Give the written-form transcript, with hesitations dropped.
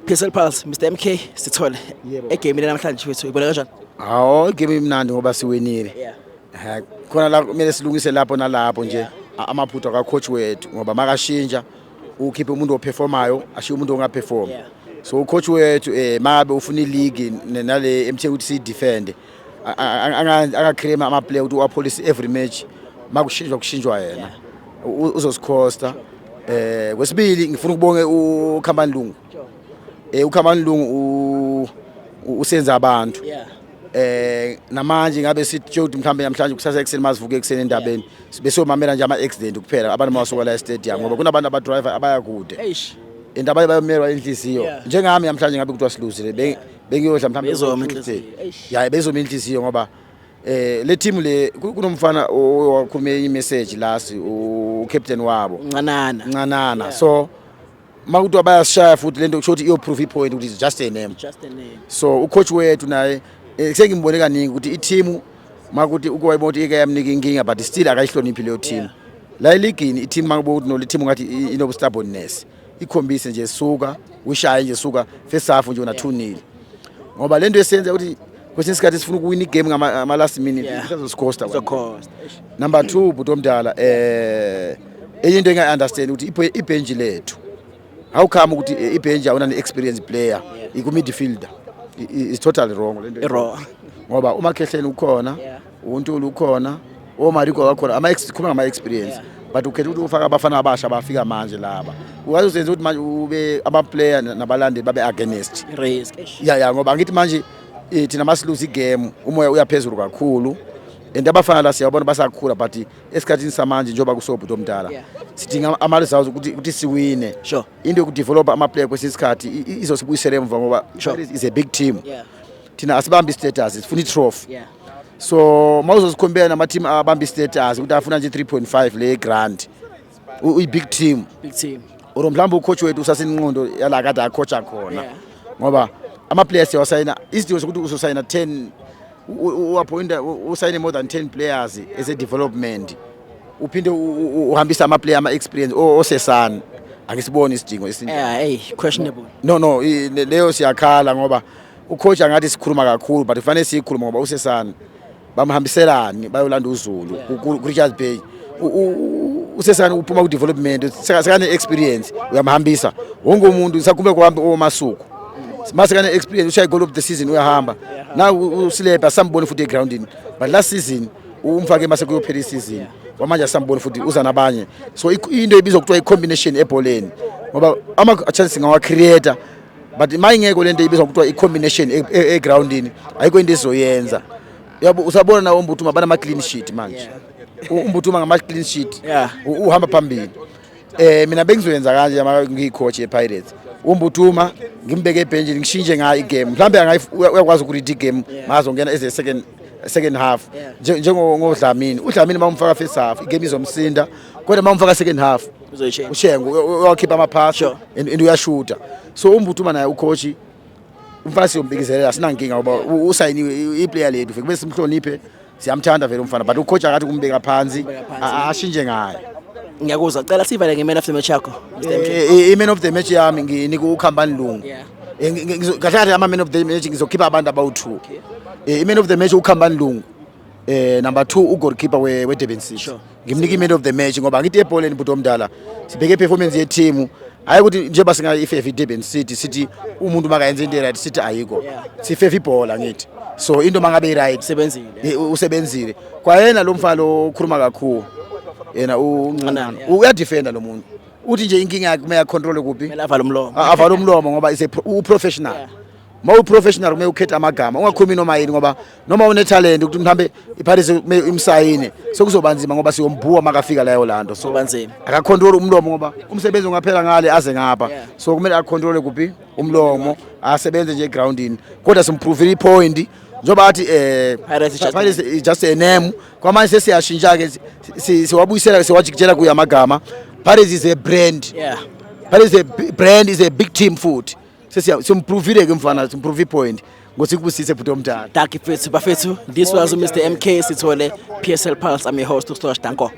PSL Pulse Mr MK sithole egame namhlanje wethu ibona kanjani? Hawo igame imnandi ngoba siwinile. Yeah. Khona la kumele silungise lapho nalapho nje amaphutho ka coach wethu ngoba makashintsha ukhiphe umuntu operformayo ashiye umuntu ongaperform. Yeah. So coach wethu mabe ufuna ileague nale MTN ukuthi si defend anga create ama player ukuthi uwapolice every match makushinjwa yena uzosicosta. Kwesibili ngifuna ukubonga uKhambani Lungu. uKhambani Lungu usenza abantu. Namanje ngabe sithi ukuthi mhlambe namhlanje kusasa ekseni masivuke ekseni endabeni bese omamela nje ama accident kuphela abantu mawasuka la stadium ngoba kunabantu aba driver abaya kude indaba bayomerwa inhliziyo njengami namhlanje ngabe kuthiwa siluzile bengiyodla mhlambe bezoma inhliziyo ngoba le team le kunomfana owakhulume imessage last ucaptain wabo Ncanana so makuthiwa bayasishaya futhi lento kusho ukuthi iyo proof point ukuthi is just a name so ucoach wethu naye sengimbone kaningi ukuthi i-team makuthi ukuwayibona ikayamnika inkinga but still akayihloniphi leyo team la eligini i-team makubo ukuthi no le team ngathi inobustubbornness ikhombise nje suka ushaye nje suka first half nje una 2-0 ngoba lento esenza ukuthi kwesinye isikhathi sifuna ukuwina igame ngama last minute izoscosta number 2 Bhuti Omdala enye into engaunderstand ukuthi ibench lethu awukhama ukuthi ibench awuna ne-experience player iku midfielder is totally wrong lento ngoba uMakhehleni ukhona uNtulu ukhona oMariko wakhona ama experience but ukhetha ukuthi ufaka abafana abasha bafika manje laba uyazenza ukuthi manje ube ama player nabalandeli babe against risk ngoba ngithi manje thina masiluza igame umoya uyaphezulu kakhulu and abafana la siyabona basakhula but esikhathini samanje njoba kusobhuti Omdala sidinga ama results ukuthi siwine into yokudevelop ama player kwesisikhathi izosibuyisela emva ngoba is a big team thina asibambi status sifuna i-trophy so mawuzosikhombela nama team abambi status ukuthi afuna nje 3.5 le grant big team or mhlawumbe ucoach wethu usasenqondo yala kade acoacha khona ngoba ama players yawasayina isidingo sokuthi uzosayina 10 uappointa usayine more than 10 players as a development uphinde uhambisa ama player ama experience osesana akisiboni isidingo questionable no leyo siyakhala ngoba ucoach angathi sikhuluma kakhulu but kufanele sikhuluma ngoba usesana bamhambiselani bayolanda uZulu kuRichards Bay usesana uphuma ku development sekane experience uyamhambisa wonke umuntu usakume kuhamba omasuku masekane experience ushaya goal of the season uyahamba na usileba sambone futhi egroundini but last season umfake mase kuyophela isizini kwamanje sambone futhi uza nabanye so into ebizwa kuthiwa i-combination ebholeni ngoba ama-chances ngawa creator but mayingeko lento ibizwa kuthiwa i-combination egroundini ayikho into ezoyenza yabo usabona na uMbuthuma bana ama-clean sheet manje uMbuthuma ngama-clean sheet uhamba phambili mina bengizoyenza kanje ngiyicoach ye-Pirates uMbuthuma ngimbeke ebenchini ngishintshe ngayo igame mhlambe uyakwazi ukuread igame mazongena as a second half njengoDlamini uDlamini mawumfaka first half igame izomsinda kodwa mawumfaka second half ushengo uyakhipha ama pass and uyashuta so uMbuthuma naye ucoach umfana siyombekezelela sinankinga ngoba usayiniwe iplayer lethu kube simhloniphe siyamthanda vele umfana but ucoach akathi kumbeka phansi ashintshe ngayo. Ngiyakuzwa cela sivale ngeman of the match yakho Mr MK. I-man of the match yami nginika uKhambani Lungu. Ngizokhathatha ama man of the match ngizokhipha abantu abawu2. I-man of the match uKhambani Lungu. Number 2 ugoalkeeper weDurban City. Ngimnika i-man of the match ngoba ngithi ebholeni Bhuti Omdala sibheke performance ye team hayi ukuthi njengoba singa ifave iDurban City sithi umuntu makayenze into right sithi ayikho. Sifave ibhola ngithi. So into mangabe right usebenzile. Kwayena lo mfana lo ukhuluma kakhulu. Yena uNcanana uyadefenda lo muntu uthi nje inkinga yakhe kume control kuphi kumele avala umlomo avala umlomo ngoba is a professional professional kume ukhetha amagama ungakhulumi noma yini ngoba noma une talent ukuthi mhlambe iParis imsayine sokuzobanzima ngoba siyombhuwa makafika la Orlando so banzima akacontrol umlomo ngoba umsebenzi ungaphela ngale aze ngapha so kumele acontrol kuphi umlomo asebenze nje groundini kodwa simprove ipoint njoba athi Pirates is just a name kwamanje sesiyashintsha ke siwabuyisela siwajikijela kuya amagama Pirates is a brand Pirates is a brand is a big team futhi sesimprovile ke mfana simprove point ngothi kubusise Bhuti Omdala Daki fethu bafethu this was Mr MK sithole PSL Pulse I'm your host uStosh Danko.